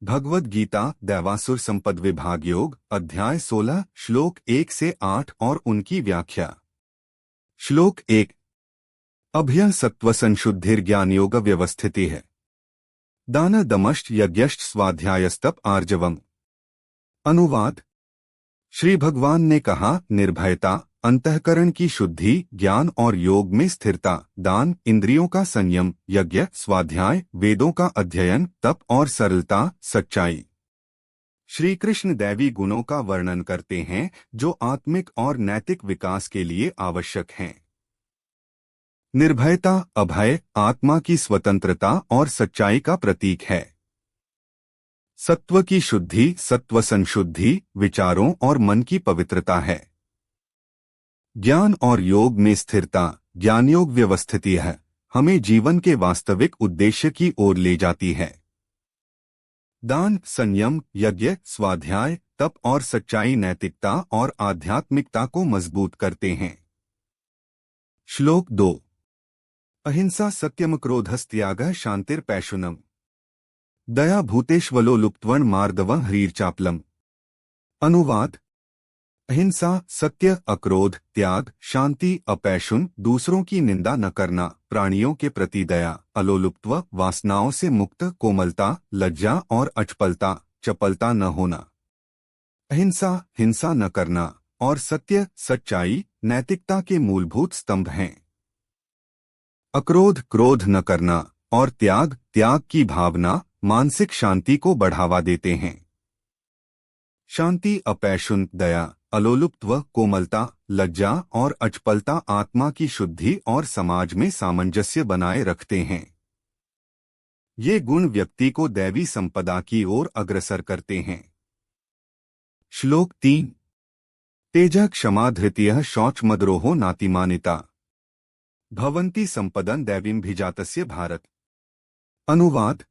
भगवद गीता दैवासुर संपद विभाग योग अध्याय 16 श्लोक 1 से 8 और उनकी व्याख्या। श्लोक 1 अभ्य सत्व संशुद्धिर ज्ञान योग व्यवस्थिति है। दान दमश्च यज्ञश्च स्वाध्यायस्तप आर्जवम। अनुवाद। श्री भगवान ने कहा, निर्भयता, अंतःकरण की शुद्धि, ज्ञान और योग में स्थिरता, दान, इंद्रियों का संयम, यज्ञ, स्वाध्याय, वेदों का अध्ययन, तप और सरलता, सच्चाई। श्री कृष्ण दैवी गुणों का वर्णन करते हैं जो आत्मिक और नैतिक विकास के लिए आवश्यक हैं। निर्भयता, अभय, आत्मा की स्वतंत्रता और सच्चाई का प्रतीक है। सत्व की शुद्धि, सत्व संशुद्धि, विचारों और मन की पवित्रता है। ज्ञान और योग में स्थिरता, ज्ञानयोग व्यवस्थिति है, हमें जीवन के वास्तविक उद्देश्य की ओर ले जाती है। दान, संयम, यज्ञ, स्वाध्याय, तप और सच्चाई नैतिकता और आध्यात्मिकता को मजबूत करते हैं। श्लोक 2 अहिंसा सत्यम क्रोधस्त्यागः शांतिर्पैशुनम। दया भूतेष्वलो लुप्त्वन् मार्दव ह्रीर्चापलम। अनुवाद। अहिंसा, सत्य, अक्रोध, त्याग, शांति, अपैशुन, दूसरों की निंदा न करना, प्राणियों के प्रति दया, अलोलुप्त्व, वासनाओं से मुक्त, कोमलता, लज्जा और अचपलता, चपलता न होना। अहिंसा, हिंसा न करना, और सत्य, सच्चाई, नैतिकता के मूलभूत स्तंभ हैं। अक्रोध, क्रोध न करना, और त्याग, त्याग की भावना, मानसिक शांति को बढ़ावा देते हैं। शांति, अपैशुन, दया, अलोलुप्त्व, कोमलता, लज्जा और अचपलता आत्मा की शुद्धि और समाज में सामंजस्य बनाए रखते हैं। ये गुण व्यक्ति को दैवी संपदा की ओर अग्रसर करते हैं। श्लोक 3 तेजः क्षमा धृतियः शौचमद्रोहो नातिमानिता। भवन्ति संपदं दैवीमभिजातस्य भारत। अनुवाद।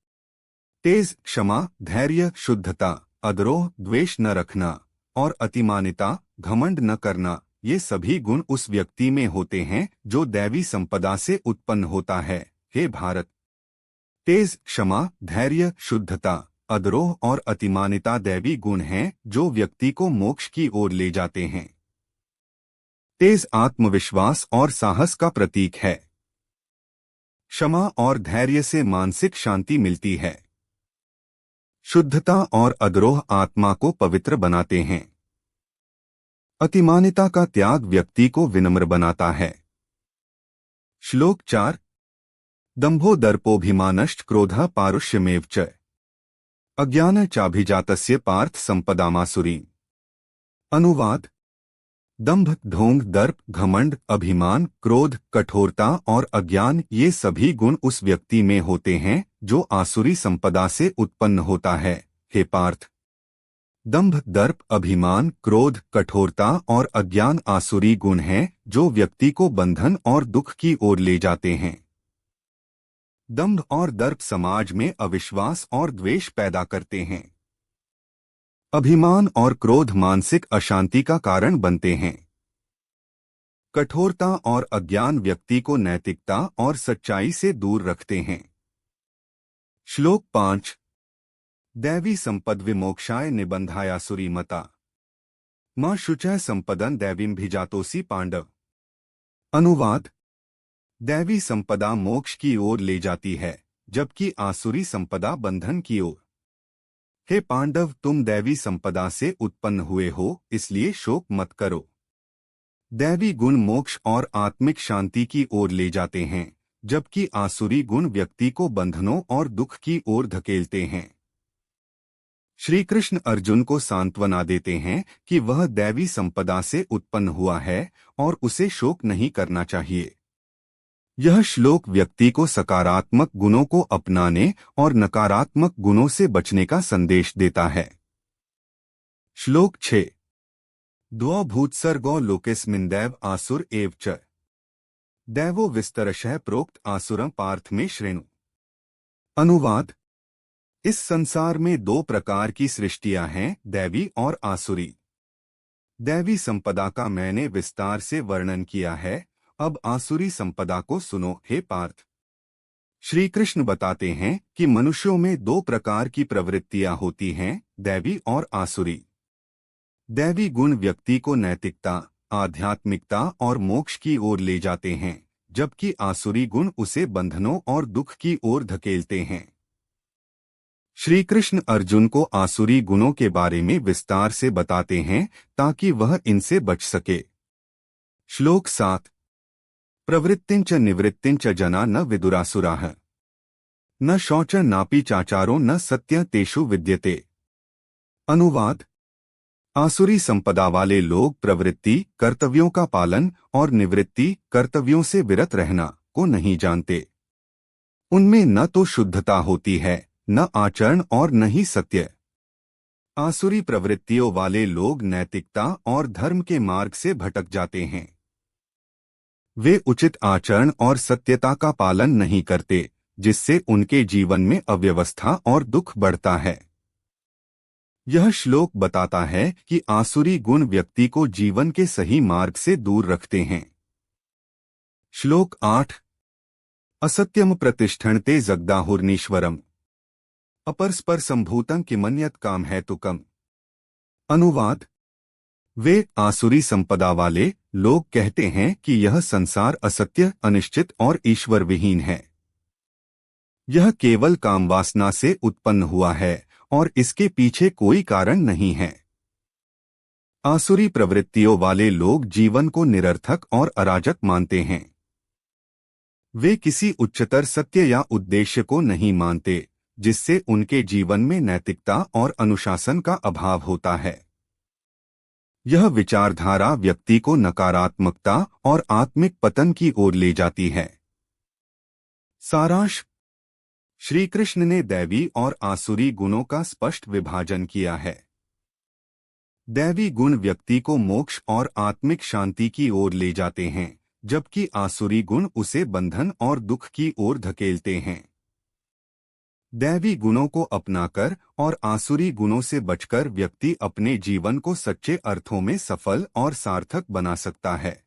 तेज, क्षमा, धैर्य, शुद्धता, अद्रोह, द्वेष न रखना और अतिमानिता, घमंड न करना, ये सभी गुण उस व्यक्ति में होते हैं जो दैवी संपदा से उत्पन्न होता है। हे भारत, तेज, क्षमा, धैर्य, शुद्धता, अद्रोह और अतिमानिता दैवी गुण हैं जो व्यक्ति को मोक्ष की ओर ले जाते हैं। तेज आत्मविश्वास और साहस का प्रतीक है। क्षमा और धैर्य से मानसिक शांति मिलती है। शुद्धता और अद्रोह आत्मा को पवित्र बनाते हैं। अतिमानिता का त्याग व्यक्ति को विनम्र बनाता है। श्लोक 4 दंभो दर्पोभिमानश्च क्रोधः पारुष्यमेव च। अज्ञान चाभिजातस्य पार्थ संपदामासुरीम्। अनुवाद। दंभ, ढोंग, दर्प, घमंड, अभिमान, क्रोध, कठोरता और अज्ञान, ये सभी गुण उस व्यक्ति में होते हैं जो आसुरी संपदा से उत्पन्न होता है। हे पार्थ, दंभ, दर्प, अभिमान, क्रोध, कठोरता और अज्ञान आसुरी गुण हैं जो व्यक्ति को बंधन और दुख की ओर ले जाते हैं। दंभ और दर्प समाज में अविश्वास और द्वेष पैदा करते हैं। अभिमान और क्रोध मानसिक अशांति का कारण बनते हैं। कठोरता और अज्ञान व्यक्ति को नैतिकता और सच्चाई से दूर रखते हैं। श्लोक 5 दैवी संपद विमोक्षाय निबंधायासुरी मता। मां शुचः संपदं दैवीमभिजातोसि पांडव। अनुवाद। दैवी संपदा मोक्ष की ओर ले जाती है जबकि आसुरी संपदा बंधन की ओर। हे पांडव, तुम दैवी संपदा से उत्पन्न हुए हो, इसलिए शोक मत करो। दैवी गुण मोक्ष और आत्मिक शांति की ओर ले जाते हैं जबकि आसुरी गुण व्यक्ति को बंधनों और दुख की ओर धकेलते हैं। श्री कृष्ण अर्जुन को सांत्वना देते हैं कि वह दैवी संपदा से उत्पन्न हुआ है और उसे शोक नहीं करना चाहिए। यह श्लोक व्यक्ति को सकारात्मक गुणों को अपनाने और नकारात्मक गुणों से बचने का संदेश देता है। श्लोक 6 द्वौ भूत्सर्गो लोकेस्मिन् दैव आसुर एव च। दैवो विस्तरशः प्रोक्त आसुरं पार्थ में श्रेणु। अनुवाद। इस संसार में दो प्रकार की सृष्टियां हैं, दैवी और आसुरी। दैवी संपदा का मैंने विस्तार से वर्णन किया है, अब आसुरी संपदा को सुनो हे पार्थ। श्री कृष्ण बताते हैं कि मनुष्यों में दो प्रकार की प्रवृत्तियां होती हैं, दैवी और आसुरी। दैवी गुण व्यक्ति को नैतिकता, आध्यात्मिकता और मोक्ष की ओर ले जाते हैं, जबकि आसुरी गुण उसे बंधनों और दुख की ओर धकेलते हैं। श्री कृष्ण अर्जुन को आसुरी गुणों के बारे में विस्तार से बताते हैं ताकि वह इनसे बच सके। श्लोक 7। प्रवृत्तिंच निवृत्तिंच जना न विदुरासुराः न शौच नापि चाचारो न सत्य तेषु विद्यते। अनुवाद। आसुरी संपदा वाले लोग प्रवृत्ति, कर्तव्यों का पालन और निवृत्ति, कर्तव्यों से विरत रहना को नहीं जानते। उनमें न तो शुद्धता होती है, न आचरण और न ही सत्य। आसुरी प्रवृत्तियों वाले लोग नैतिकता और धर्म के मार्ग से भटक जाते हैं। वे उचित आचरण और सत्यता का पालन नहीं करते, जिससे उनके जीवन में अव्यवस्था और दुख बढ़ता है। यह श्लोक बताता है कि आसुरी गुण व्यक्ति को जीवन के सही मार्ग से दूर रखते हैं। श्लोक 8। असत्यम प्रतिष्ठन्ते जगदाहुर्नीश्वरम अपरस्पर संभूतं किमन्यत् काम है तुकम। अनुवाद। वे आसुरी संपदा वाले लोग कहते हैं कि यह संसार असत्य, अनिश्चित और ईश्वर विहीन है। यह केवल कामवासना से उत्पन्न हुआ है और इसके पीछे कोई कारण नहीं है। आसुरी प्रवृत्तियों वाले लोग जीवन को निरर्थक और अराजक मानते हैं। वे किसी उच्चतर सत्य या उद्देश्य को नहीं मानते, जिससे उनके जीवन में नैतिकता और अनुशासन का अभाव होता है। यह विचारधारा व्यक्ति को नकारात्मकता और आत्मिक पतन की ओर ले जाती है। सारांश। श्री कृष्ण ने दैवी और आसुरी गुणों का स्पष्ट विभाजन किया है। दैवी गुण व्यक्ति को मोक्ष और आत्मिक शांति की ओर ले जाते हैं, जबकि आसुरी गुण उसे बंधन और दुख की ओर धकेलते हैं। दैवी गुणों को अपनाकर और आसुरी गुणों से बचकर व्यक्ति अपने जीवन को सच्चे अर्थों में सफल और सार्थक बना सकता है।